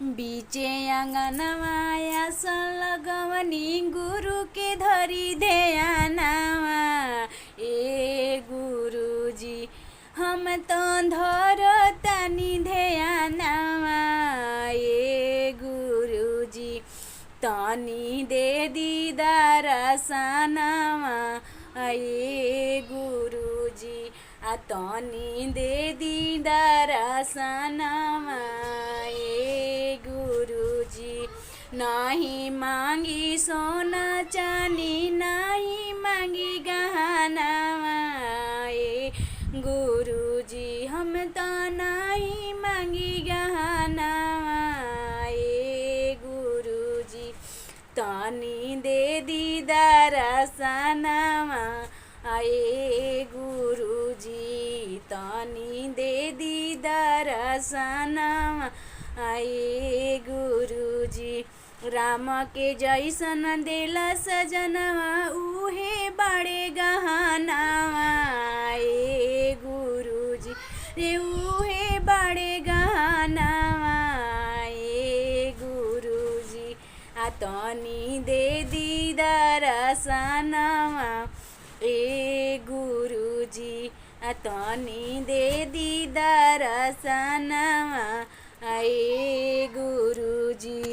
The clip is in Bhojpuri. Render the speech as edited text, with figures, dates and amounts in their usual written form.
बीचे आंगनवा लगवनी गुरु के धरी ध्यानवा। ए गुरुजी हम तो धरतानी ध्यानवा। ए गुरुजी तनी दे दीदार सनवा। ए गुरुजी तनी दे दीदार सनवा। ए गुरुजी नहीं मांगी सोना चांदी नहीं मांगी गहनवा। ए गुरुजी हम तो नहीं मांगी गहनवा। ए गुरुजी तनी दे दीदार सनवा। ए गुरुजी तनी दे दीदार सनवा। ए गुरुजी राम के जैसन देला सजनवा उहे बड़े गहनवा। ए गुरुजी रे उहे बड़े गहनवा। ए गुरुजी तनी दे दीदार सनवा। ए गुरुजी तनी दे दीदार सनवा। ए गुरुजी।